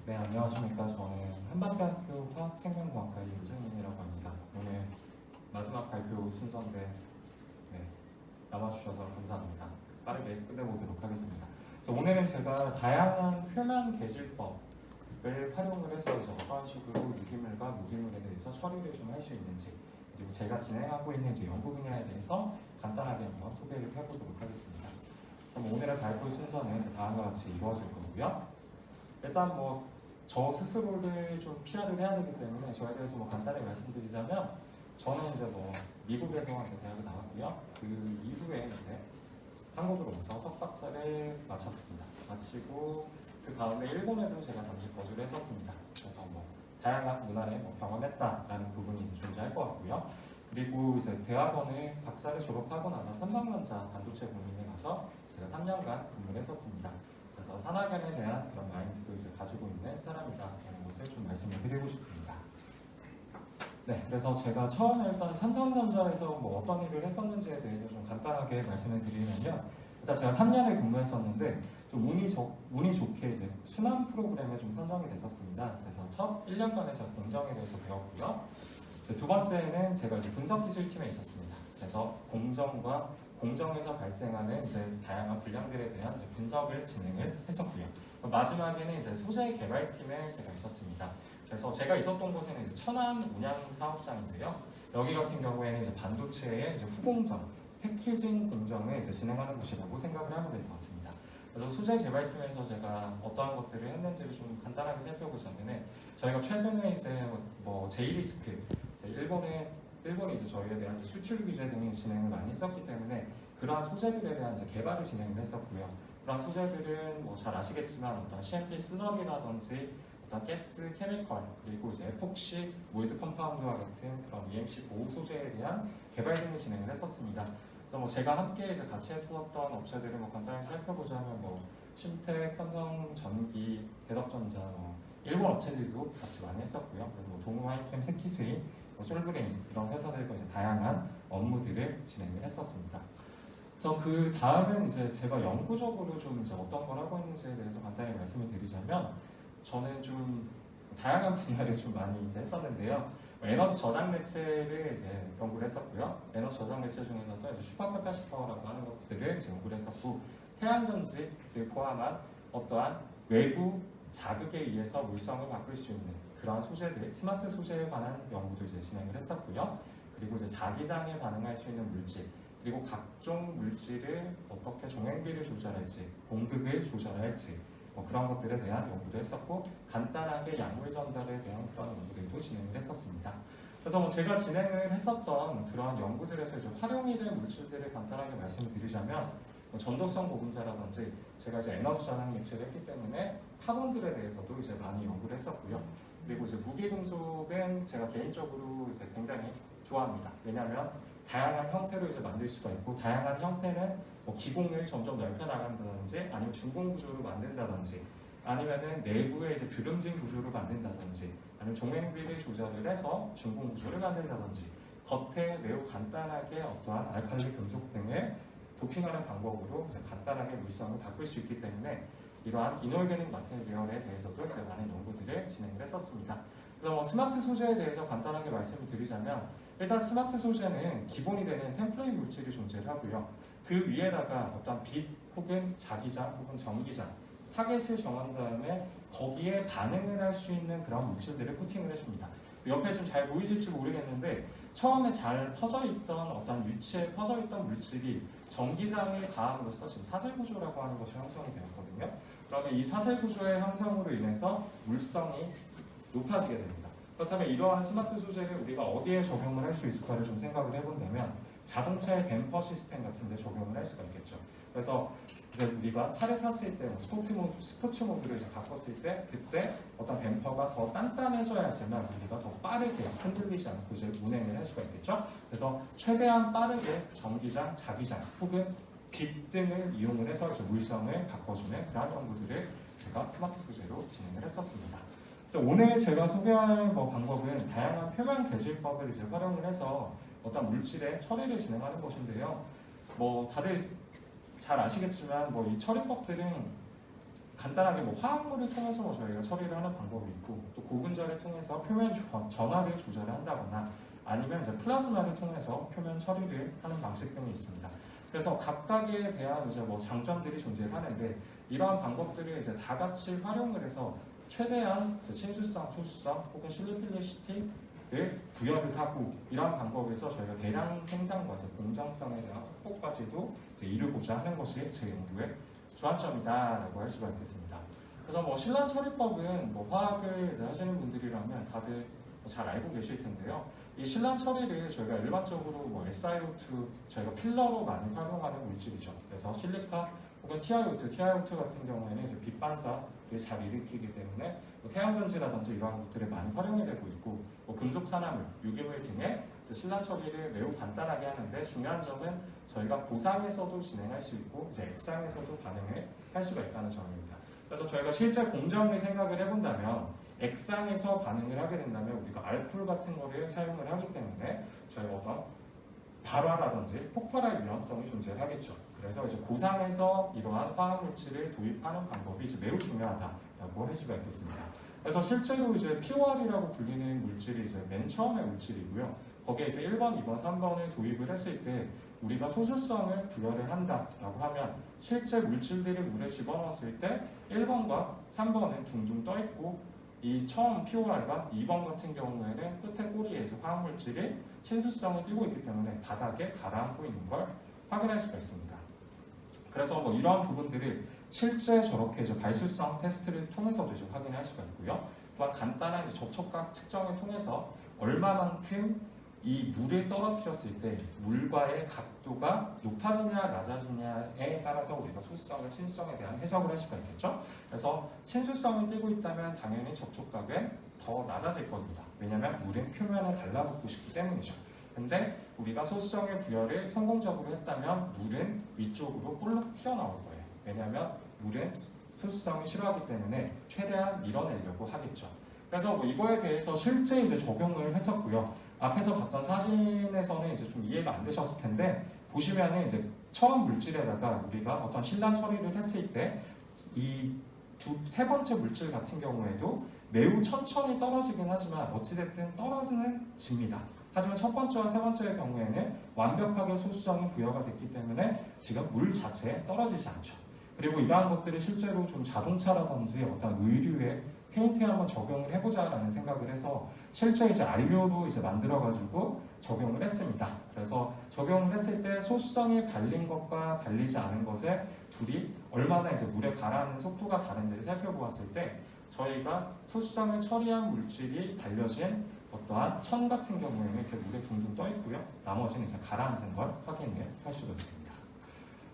네, 안녕하십니까. 저는 한밭대학교 화학생명공학과 윤승인이라고 합니다. 오늘 마지막 발표 순서인데 네, 남아주셔서 감사합니다. 빠르게 끝내보도록 하겠습니다. 그래서 오늘은 제가 다양한 표면 계질법을 활용을 해서 이제 어떤 식으로 유기물과 무기물에 대해서 처리를 좀 할 수 있는지, 그리고 제가 진행하고 있는 이제 연구 분야에 대해서 간단하게 한번 소개를 해보도록 하겠습니다. 그래서 오늘의 발표 순서는 이제 다음과 같이 이루어질 거고요. 일단 저 스스로를 좀 PR을 해야 되기 때문에 저에 대해서 간단히 말씀드리자면, 저는 이제 미국에서 이제 대학을 나왔고요. 그 이후에 이제 한국으로 와서 석박사를 마쳤습니다. 마치고 그 다음에 일본에도 제가 잠시 거주를 했었습니다. 그래서 다양한 문화를 경험했다라는 부분이 이제 존재할 것 같고요. 그리고 이제 대학원을 박사를 졸업하고 나서 삼성전자 반도체 공인에 가서 제가 3년간 근무를 했었습니다. 그래서 산학연에 대한 그런 마인드도 이제 가지고 있는 사람이다라는 것을 좀 말씀을 드리고 싶습니다. 네, 그래서 제가 처음에 일단 삼성전자에서 어떤 일을 했었는지에 대해서 좀 간단하게 말씀을 드리면요. 일단 제가 3년을 근무했었는데 좀 운이 좋게 이제 순환 프로그램에 좀 선정이 됐었습니다. 그래서 첫 1년간에 제가 공정에 대해서 배웠고요. 두 번째는 제가 이제 분석기술팀에 있었습니다. 그래서 공정에서 발생하는 이제 다양한 불량들에 대한 이제 분석을 진행을 했었고요. 마지막에는 이제 소재 개발팀에 제가 있었습니다. 그래서 제가 있었던 곳에는 이제 천안 운양 사업장인데요. 여기 같은 경우에는 이제 반도체의 이제 후공정, 패키징 공정을 이제 진행하는 곳이라고 생각을 하면 될 것 같습니다. 그래서 소재 개발팀에서 제가 어떠한 것들을 했는지를 좀 간단하게 살펴보자면은, 저희가 최근에 이제 제이리스크, 일본이 이제 저희에 대한 이제 수출 규제 등의 진행을 많이 했었기 때문에 그러한 소재들에 대한 이제 개발을 진행을 했었고요. 그런 소재들은 잘 아시겠지만 어떤 CMP 슬러리라든지 어떤 가스, 케미컬, 그리고 이제 에폭시, 몰드 컴파운드와 같은 그런 EMC 보호 소재에 대한 개발 등을 진행을 했었습니다. 그래서 제가 함께 이제 같이 했었던 업체들을 간단히 살펴보자면 심텍, 삼성전기, 대덕전자, 일본 업체들도 같이 많이 했었고요. 그리고 동우하이캠, 세키스이, 솔브레인 이런 회사들과 이제 다양한 업무들을 진행을 했었습니다. 그래서 그 다음은 이제 제가 연구적으로 좀 이제 어떤 걸 하고 있는지에 대해서 간단히 말씀을 드리자면, 저는 좀 다양한 분야를 좀 많이 이제 했었는데요. 에너지 저장 매체를 이제 연구를 했었고요. 에너지 저장 매체 중에서도 이제 슈퍼캐파시터라고 하는 것들을 이제 연구를 했었고, 태양전지를 포함한 어떠한 외부 자극에 의해서 물성을 바꿀 수 있는 그러한 소재들, 스마트 소재에 관한 연구도 이제 진행을 했었고요. 그리고 이제 자기장에 반응할 수 있는 물질, 그리고 각종 물질을 어떻게 종횡비를 조절할지, 공급을 조절할지 그런 것들에 대한 연구도 했었고, 간단하게 약물 전달에 대한 그런 연구들도 진행을 했었습니다. 그래서 제가 진행을 했었던 그런 연구들에서 이제 활용이 된 물질들을 간단하게 말씀드리자면, 전도성 보분자라든지 제가 이제 에너지 전환 매체를 했기 때문에 카본들에 대해서도 이제 많이 연구를 했었고요. 그리고 이제 무기금속은 제가 개인적으로 이제 굉장히 좋아합니다. 왜냐하면 다양한 형태로 이제 만들 수가 있고, 다양한 형태는 기공을 점점 넓혀 나간다든지, 아니면 중공 구조로 만든다든지, 아니면은 내부에 이제 드름진 구조로 만든다든지, 아니면 종횡비를 조절을 해서 중공 구조를 만든다든지, 겉에 매우 간단하게 어떠한 알칼리 금속 등을 도핑하는 방법으로 이제 간단하게 물성을 바꿀 수 있기 때문에 이러한 이노르게닉 마테리얼에 대해서도 제가 많은 연구들을 진행을 했었습니다. 그래서 스마트 소재에 대해서 간단하게 말씀을 드리자면, 일단 스마트 소재는 기본이 되는 템플레이트 물질이 존재를 하고요. 그 위에다가 어떤 빛 혹은 자기장 혹은 전기장, 타겟을 정한 다음에 거기에 반응을 할 수 있는 그런 물질들을 코팅을 해줍니다. 옆에 지금 잘 보이실지 모르겠는데, 처음에 잘 퍼져있던 어떤 위치에 퍼져있던 물질이 전기장을 가함으로써 지금 사슬 구조라고 하는 것이 형성이 되었거든요. 그러면 이 사슬 구조의 형성으로 인해서 물성이 높아지게 됩니다. 그렇다면 이러한 스마트 소재를 우리가 어디에 적용을 할 수 있을까를 좀 생각을 해본다면, 자동차의 댐퍼 시스템 같은 데 적용을 할 수가 있겠죠. 그래서 이제 우리가 차를 탔을 때 스포츠 모드를 이제 바꿨을 때, 그때 어떤 댐퍼가 더 단단해져야지만 우리가 더 빠르게 흔들리지 않고 이제 운행을 할 수가 있겠죠. 그래서 최대한 빠르게 전기장, 자기장 혹은 빛 등을 이용을 해서 이제 물성을 바꿔주는 그런 연구들을 제가 스마트 소재로 진행을 했었습니다. 그래서 오늘 제가 소개할 방법은 다양한 표면 계질법을 이제 활용을 해서 어떤 물질의 처리를 진행하는 것인데요. 다들 잘 아시겠지만 이 처리법들은 간단하게 뭐 화학물을 통해서 뭐 저희가 처리를 하는 방법이 있고 또 고분자를 통해서 표면 전하를 조절을 한다거나 아니면 이제 플라즈마를 통해서 표면 처리를 하는 방식 등이 있습니다. 그래서 각각에 대한 이제 뭐 장점들이 존재하는데 이러한 방법들을 이제 다 같이 활용을 해서 최대한 친수성, 초수성 혹은 실리필리시티를 부여를 하고 이러한 방법에서 저희가 대량 생산과 공정성에 대한 확보까지도 이루고자 하는 것이 제 연구의 주안점이다라고 할 수가 있겠습니다. 그래서 뭐 신란 처리법은 뭐 화학을 이제 하시는 분들이라면 다들 잘 알고 계실 텐데요. 이 신란 처리를 저희가 일반적으로 뭐 SiO2 저희가 필러로 많이 활용하는 물질이죠. 그래서 실리카 혹은 TiO2 같은 경우에는 이제 빛 반사를 잘 일으키기 때문에 뭐 태양전지라든지 이러한 것들에 많이 활용이 되고 있고 뭐 금속 산화물, 유기물 등의 신란 처리를 매우 간단하게 하는데 중요한 점은 저희가 고상에서도 진행할 수 있고 이제 액상에서도 반응을 할 수가 있다는 점입니다. 그래서 저희가 실제 공정을 생각을 해본다면 액상에서 반응을 하게 된다면 우리가 알코올 같은 거를 사용을 하기 때문에 저희가 어떤 발화라든지 폭발할 위험성이 존재하겠죠. 그래서 이제 고상에서 이러한 화학물질을 도입하는 방법이 이제 매우 중요하다라고 할 수가 있겠습니다. 그래서 실제로 이제 POR이라고 불리는 물질이 이제 맨 처음의 물질이고요. 거기에 이제 1번, 2번, 3번을 도입을 했을 때 우리가 소수성을 부여를 한다라고 하면 실제 물질들을 물에 집어넣었을 때 1번과 3번은 둥둥 떠 있고 이 처음 POR과 2번 같은 경우에는 끝에 꼬리에 이제 화학물질이 친수성을 띠고 있기 때문에 바닥에 가라앉고 있는 걸 확인할 수가 있습니다. 그래서 뭐 이러한 부분들을 실제 저렇게 이제 발수성 테스트를 통해서도 이제 확인할 수가 있고요. 또한 간단한 이제 접촉각 측정을 통해서 얼마만큼 이 물을 떨어뜨렸을 때 물과의 각도가 높아지냐 낮아지냐에 따라서 우리가 소수성과 친수성에 대한 해석을 할 수가 있겠죠. 그래서 친수성을 띠고 있다면 당연히 접촉각은 더 낮아질 겁니다. 왜냐하면 물은 표면에 달라붙고 싶기 때문이죠. 근데 우리가 소수성의 부여를 성공적으로 했다면 물은 위쪽으로 볼록 튀어나올 거예요. 왜냐하면 물은 소수성을 싫어하기 때문에 최대한 밀어내려고 하겠죠. 그래서 뭐 이거에 대해서 실제 이제 적용을 했었고요. 앞에서 봤던 사진에서는 이제 좀 이해가 안 되셨을 텐데 보시면은 이제 처음 물질에다가 우리가 어떤 신란 처리를 했을 때 이 세 번째 물질 같은 경우에도 매우 천천히 떨어지긴 하지만 어찌됐든 떨어지는 집니다. 하지만 첫 번째와 세 번째의 경우에는 완벽하게 소수성이 부여가 됐기 때문에 지금 물 자체에 떨어지지 않죠. 그리고 이러한 것들을 실제로 좀 자동차라든지 어떤 의류에 페인트에 한번 적용을 해보자라는 생각을 해서 실제 이제 안료로 이제 만들어가지고 적용을 했습니다. 그래서 적용을 했을 때 소수성이 달린 것과 달리지 않은 것에 둘이 얼마나 이제 물에 가라앉는 속도가 다른지를 살펴보았을 때 저희가 소수성을 처리한 물질이 달려진 어떠한 천 같은 경우에는 이렇게 물에 둥둥 떠 있고요. 나머지는 이제 가라앉은 걸 확인을 할 수가 있습니다.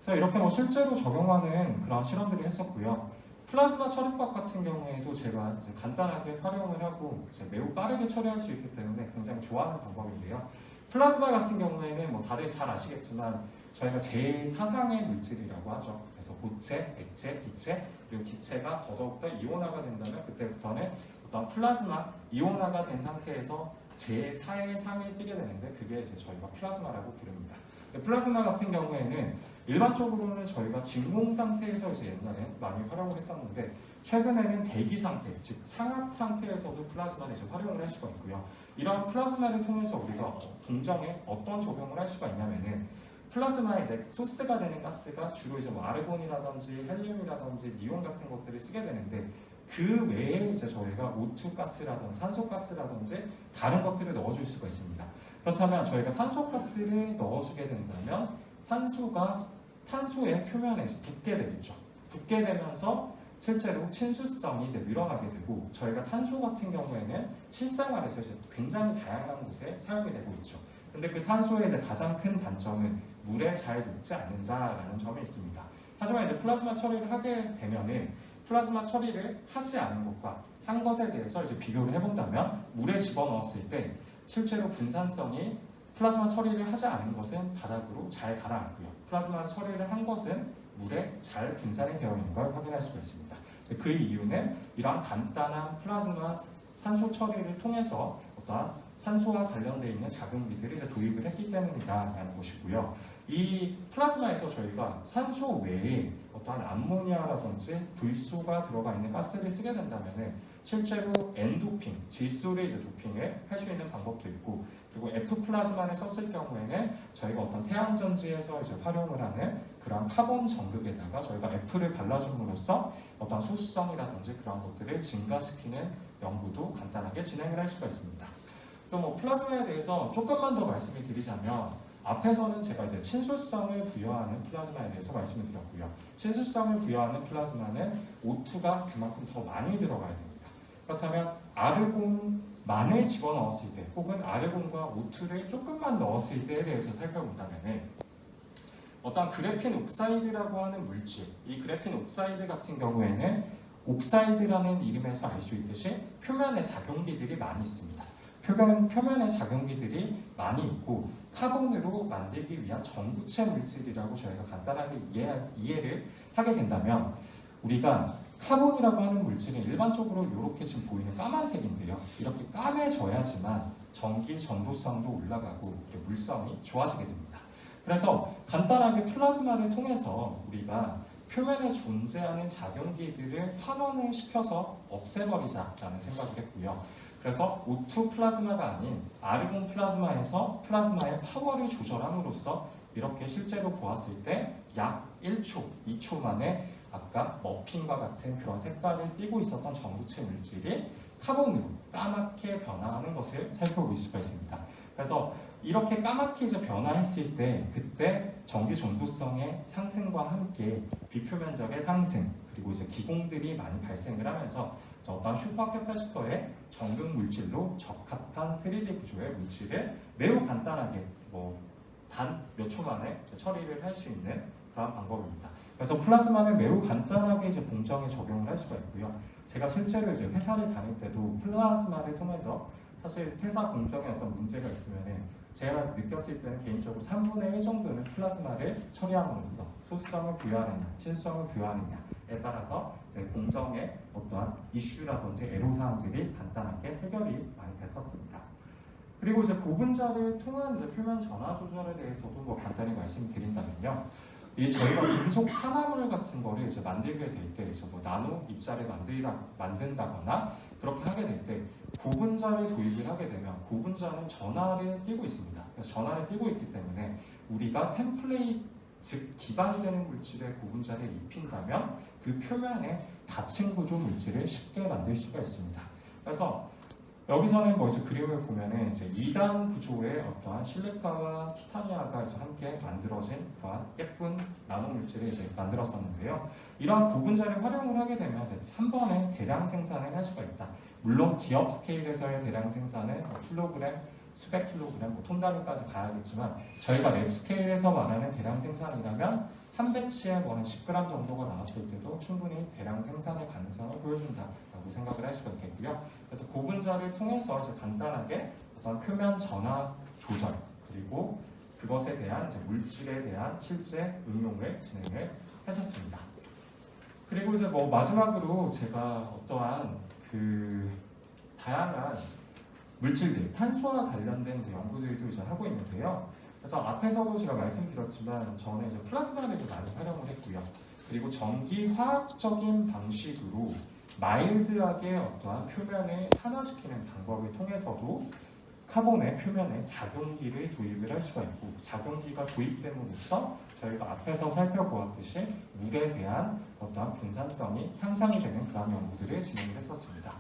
그래서 이렇게 뭐 실제로 적용하는 그런 실험들을 했었고요. 플라즈마 처리법 같은 경우에도 제가 이제 간단하게 활용을 하고 이제 매우 빠르게 처리할 수 있기 때문에 굉장히 좋아하는 방법인데요. 플라즈마 같은 경우에는 뭐 다들 잘 아시겠지만 저희가 제4상의 물질이라고 하죠. 그래서 고체, 액체, 기체, 그리고 기체가 더더욱더 이온화가 된다면 그때부터는 어떤 플라즈마, 이온화가 된 상태에서 제4의 상에 띄게 되는데 그게 이제 저희가 플라즈마라고 부릅니다. 플라즈마 같은 경우에는 일반적으로는 저희가 진공 상태에서 이제 옛날에 많이 활용을 했었는데 최근에는 대기 상태, 즉 상압 상태에서도 플라즈마를 이제 활용을 할 수가 있고요. 이런 플라즈마를 통해서 우리가 공정에 어떤 적용을 할 수가 있냐면은 플라즈마에 이제 소스가 되는 가스가 주로 이제 뭐 아르곤이라든지 헬륨이라든지 니온 같은 것들을 쓰게 되는데 그 외에 이제 저희가 O2 가스라든지 산소 가스라든지 다른 것들을 넣어줄 수가 있습니다. 그렇다면 저희가 산소 가스를 넣어주게 된다면 산소가 탄소의 표면에 붙게 되겠죠. 붙게 되면서 실제로 친수성이 이제 늘어나게 되고 저희가 탄소 같은 경우에는 실생활에서 이제 굉장히 다양한 곳에 사용이 되고 있죠. 근데 그 탄소의 이제 가장 큰 단점은 물에 잘 녹지 않는다라는 점이 있습니다. 하지만 이제 플라즈마 처리를 하게 되면은 플라즈마 처리를 하지 않은 것과 한 것에 대해서 이제 비교를 해본다면 물에 집어넣었을 때 실제로 분산성이 플라즈마 처리를 하지 않은 것은 바닥으로 잘 가라앉고요. 플라즈마 처리를 한 것은 물에 잘 분산이 되어 있는 걸 확인할 수가 있습니다. 그 이유는 이러한 간단한 플라즈마 산소 처리를 통해서 어떠한 산소와 관련되어 있는 자극미들을 이제 도입을 했기 때문이다라는 것이고요. 이 플라즈마에서 저희가 산소 외에 어떠한 암모니아라든지 불소가 들어가 있는 가스를 쓰게 된다면은 실제로 엔도핑, 질소를 이제 도핑을 할 수 있는 방법도 있고, 그리고 F 플라즈마를 썼을 경우에는 저희가 어떤 태양전지에서 이제 활용을 하는 그런 카본 전극에다가 저희가 F를 발라줌으로써 어떤 소수성이라든지 그런 것들을 증가시키는 연구도 간단하게 진행을 할 수가 있습니다. 그래서 뭐 플라즈마에 대해서 조금만 더 말씀을 드리자면, 앞에서는 제가 이제 친수성을 부여하는 플라즈마에 대해서 말씀을 드렸고요. 친수성을 부여하는 플라즈마는 O2가 그만큼 더 많이 들어가야 됩니다. 그렇다면 아르곤만을 집어넣었을 때, 혹은 아르곤과 O2를 조금만 넣었을 때에 대해서 살펴본다면, 어떤 그래핀 옥사이드라고 하는 물질, 이 그래핀 옥사이드 같은 경우에는 옥사이드라는 이름에서 알 수 있듯이 표면에 작용기들이 많이 있습니다. 표면에 작용기들이 많이 있고, 카본으로 만들기 위한 전구체 물질이라고 저희가 간단하게 이해를 하게 된다면, 우리가 카본이라고 하는 물질은 일반적으로 이렇게 지금 보이는 까만색인데요. 이렇게 까매져야지만 전기 전도성도 올라가고 물성이 좋아지게 됩니다. 그래서 간단하게 플라즈마를 통해서 우리가 표면에 존재하는 작용기들을 환원을 시켜서 없애버리자라는 생각을 했고요. 그래서 O2 플라즈마가 아닌 아르곤 플라즈마에서 플라즈마의 파워를 조절함으로써 이렇게 실제로 보았을 때 약 1초, 2초 만에 아까 머핀과 같은 그런 색깔을 띠고 있었던 전구체 물질이 카본으로 까맣게 변화하는 것을 살펴볼 수가 있습니다. 그래서 이렇게 까맣게 이제 변화했을 때, 그때 전기 전도성의 상승과 함께 비표면적의 상승, 그리고 이제 기공들이 많이 발생을 하면서 어떤 슈퍼캐파시터의 전극 물질로 적합한 3D 구조의 물질을 매우 간단하게 단 몇 초 만에 처리를 할 수 있는 그런 방법입니다. 그래서 플라즈마는 매우 간단하게 이제 공정에 적용을 할 수가 있고요. 제가 실제로 이제 회사를 다닐 때도 플라즈마를 통해서 사실 회사 공정에 어떤 문제가 있으면은 제가 느꼈을 때는 개인적으로 3분의 1 정도는 플라즈마를 처리함으로써 소수성을 부여하느냐, 친수성을 부여하느냐에 따라서 공정의 어떠한 이슈라든지 애로사항들이 간단하게 해결이 많이 됐었습니다. 그리고 이제 고분자를 통한 이제 표면 전화 조절에 대해서도 간단히 말씀드린다면요. 이 저희가 금속 산화물 같은 거를 이제 만들게 될 때, 나노 입자를 만든다거나 그렇게 하게 될 때 고분자를 도입을 하게 되면 고분자는 전하를 띄고 있습니다. 그래서 전하를 띄고 있기 때문에 우리가 템플레이트, 즉 기반이 되는 물질에 고분자를 입힌다면 그 표면에 닫힌 구조 물질을 쉽게 만들 수가 있습니다. 그래서 여기서는 이제 그림을 보면은 이제 2단 구조의 어떠한 실리카와 티타니아가 이제 함께 만들어진 그러한 예쁜 나노 물질을 이제 만들었었는데요. 이러한 고분자를 활용을 하게 되면 이제 한 번에 대량 생산을 할 수가 있다. 물론 기업 스케일에서의 대량 생산은 킬로그램, 수백 킬로그램, 톤 단위까지 가야겠지만 저희가 랩 스케일에서 말하는 대량 생산이라면 한 배치에 한 10g 정도가 나왔을 때도 충분히 대량 생산의 가능성을 보여준다라고 생각을 할 수가 있겠고요. 그래서 고분자를 통해서 이제 간단하게 어떤 표면 전하 조절, 그리고 그것에 대한 이제 물질에 대한 실제 응용을 진행을 했었습니다. 그리고 이제 마지막으로 제가 어떠한 다양한 물질들, 탄소와 관련된 이제 연구들도 이제 하고 있는데요. 그래서 앞에서도 제가 말씀드렸지만 저는 이제 플라즈마를 좀 많이 활용을 했고요. 그리고 전기 화학적인 방식으로 마일드하게 어떠한 표면을 산화시키는 방법을 통해서도 카본의 표면에 작용기를 도입을 할 수가 있고, 작용기가 도입됨으로써 저희가 앞에서 살펴보았듯이 물에 대한 어떠한 분산성이 향상이 되는 그런 연구들을 진행을 했었습니다.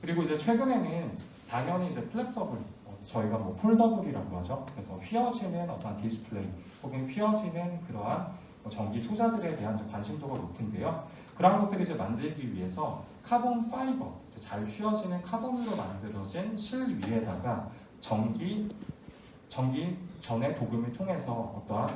그리고 이제 최근에는 당연히 이제 플렉서블, 저희가 폴더블이라고 하죠. 그래서 휘어지는 어떤 디스플레이 혹은 휘어지는 그러한 전기 소자들에 대한 관심도가 높은데요. 그런 것들을 이제 만들기 위해서 카본 파이버, 잘 휘어지는 카본으로 만들어진 실 위에다가 전기 전의 도금을 통해서 어떠한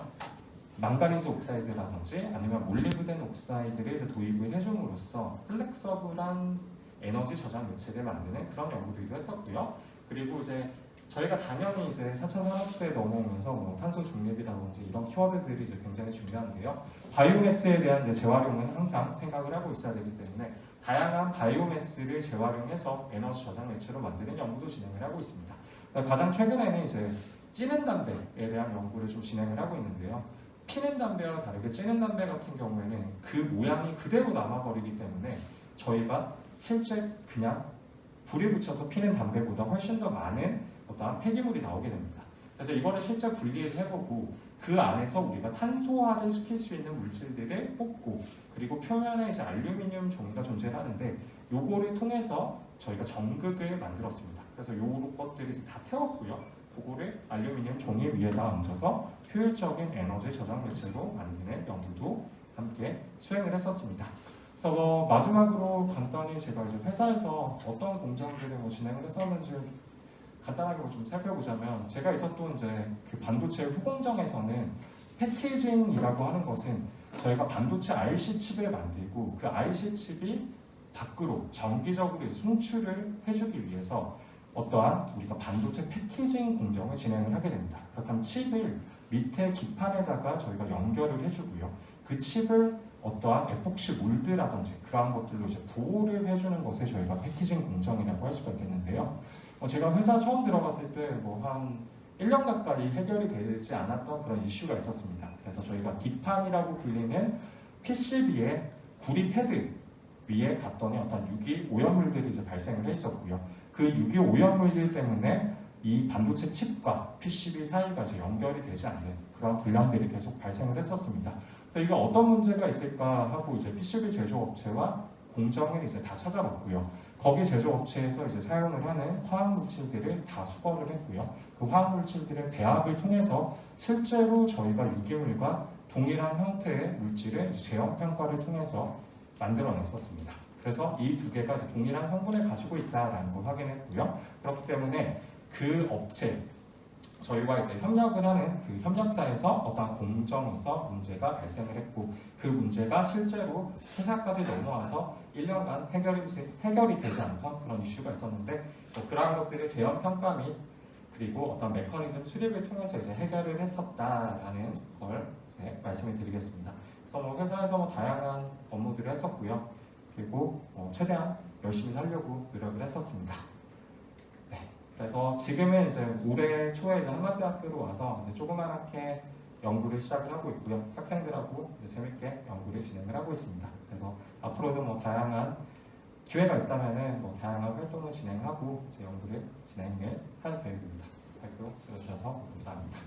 망가니즈 옥사이드라든지 아니면 몰리브덴 옥사이드를 이제 도입을 해줌으로써 플렉서블한 에너지 저장 매체를 만드는 그런 연구들도 했었고요. 그리고 이제 저희가 당연히 이제 4차 산업시대에 넘어오면서 탄소 중립이라든지 이런 키워드들이 이제 굉장히 중요한데요. 바이오매스에 대한 이제 재활용은 항상 생각을 하고 있어야 되기 때문에 다양한 바이오매스를 재활용해서 에너지 저장 매체로 만드는 연구도 진행을 하고 있습니다. 가장 최근에는 이제 찌는 담배에 대한 연구를 좀 진행을 하고 있는데요. 피는 담배와 다르게 찌는 담배 같은 경우에는 그 모양이 그대로 남아버리기 때문에 저희가 실제 그냥 불에 붙여서 피는 담배보다 훨씬 더 많은 어떠한 폐기물이 나오게 됩니다. 그래서 이거를 실제 분리를 해보고 그 안에서 우리가 탄소화를 시킬 수 있는 물질들을 뽑고 그리고 표면에 이제 알루미늄 종이가 존재하는데 요거를 통해서 저희가 전극을 만들었습니다. 그래서 요런 것들이 이제 다 태웠고요. 그거를 알루미늄 종이 위에다 얹어서 효율적인 에너지 저장 매체로 만드는 연구도 함께 수행을 했었습니다. 그래서 마지막으로 간단히 제가 이제 회사에서 어떤 공정들을 진행을 했었는지 간단하게 좀 살펴보자면 제가 있었던 이제 그 반도체 후공정에서는 패키징이라고 하는 것은 저희가 반도체 IC 칩을 만들고 그 IC 칩이 밖으로 정기적으로 송출을 해주기 위해서 어떠한 우리가 반도체 패키징 공정을 진행을 하게 됩니다. 그렇다면 칩을 밑에 기판에다가 저희가 연결을 해주고요. 그 칩을 어떠한 에폭시 몰드라든지 그러한 것들로 이제 보호를 해주는 것에 저희가 패키징 공정이라고 할 수가 있겠는데요. 제가 회사 처음 들어갔을 때 뭐 한 1년 가까이 해결이 되지 않았던 그런 이슈가 있었습니다. 그래서 저희가 기판이라고 불리는 PCB의 구리 패드 위에 갔더니 어떤 유기 오염물들이 이제 발생을 해 있었고요. 그 유기 오염물들 때문에 이 반도체 칩과 PCB 사이가 이제 연결이 되지 않는 그런 불량들이 계속 발생을 했었습니다. 그래서 이게 어떤 문제가 있을까 하고 이제 PCB 제조업체와 공정을 이제 다 찾아봤고요. 거기 제조업체에서 이제 사용을 하는 화학물질들을 다 수거를 했고요. 그 화학물질들의 배합을 통해서 실제로 저희가 유기물과 동일한 형태의 물질을 제형 평가를 통해서 만들어냈었습니다. 그래서 이 두 개가 이제 동일한 성분을 가지고 있다라는 걸 확인했고요. 그렇기 때문에 그 업체 저희와 이제 협력을 하는 그 협력사에서 어떤 공정에서 문제가 발생을 했고 그 문제가 실제로 회사까지 넘어와서 1년간 해결이 되지 않던 그런 이슈가 있었는데 그러한 것들을 재현 평가 및 그리고 어떤 메커니즘 수립을 통해서 이제 해결을 했었다라는 걸 이제 말씀을 드리겠습니다. 그래서 뭐 회사에서 뭐 다양한 업무들을 했었고요. 그리고 최대한 열심히 살려고 노력을 했었습니다. 그래서 지금은 이제 올해 초에 이제 한마대학교로 와서 이제 조그맣게 연구를 시작을 하고 있고요. 학생들하고 이제 재밌게 연구를 진행을 하고 있습니다. 그래서 앞으로도 뭐 다양한 기회가 있다면은 뭐 다양한 활동을 진행하고 이제 연구를 진행을 할 계획입니다. 발표 들어주셔서 감사합니다.